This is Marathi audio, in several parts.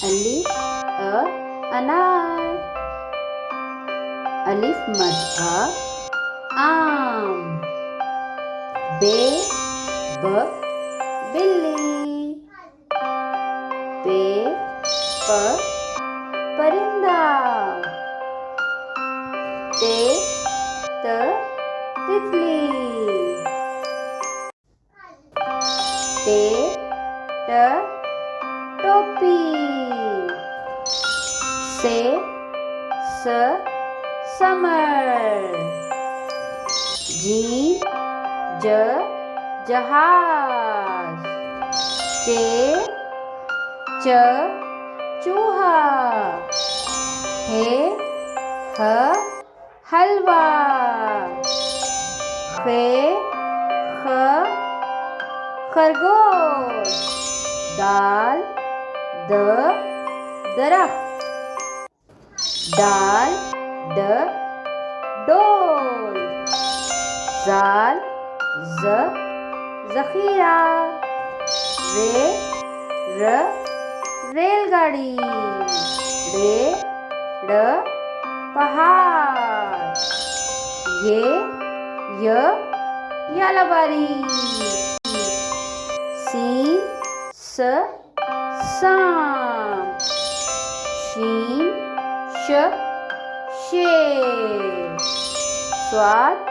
अलिफ अनार अलिफ मद आम बे बिल्ली पे परिंदा ते तितली ते टोपी से समर जी जहाज चूहा हलवा खरगोश दाल दरख्त डोल जाल जखीरा रेलगाड़ी पहाड़ यालाबारी सांप शीन शेर स्वाद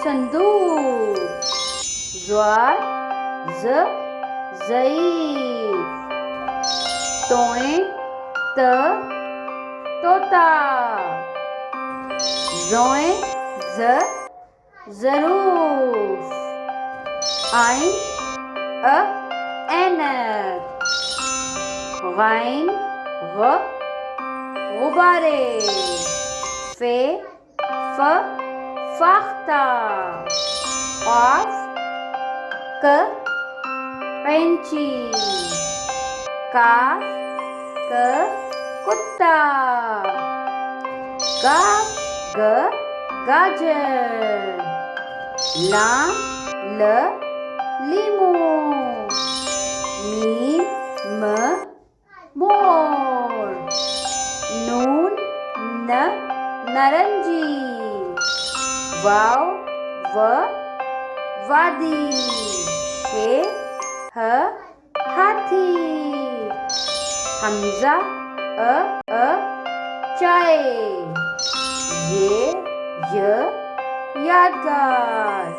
संदूक ज्वार ज़ईफ़ तोए तोता ज़ोए ज़रूफ आइन ऐनक गैन गुब्बारे फाख्ता क़ाफ़ कैंची काफ कुत्ता गाफ गाजर लाम लीमू मीम मोर नून नारंगी वाव वादी हाथी हमजा चाय यादगार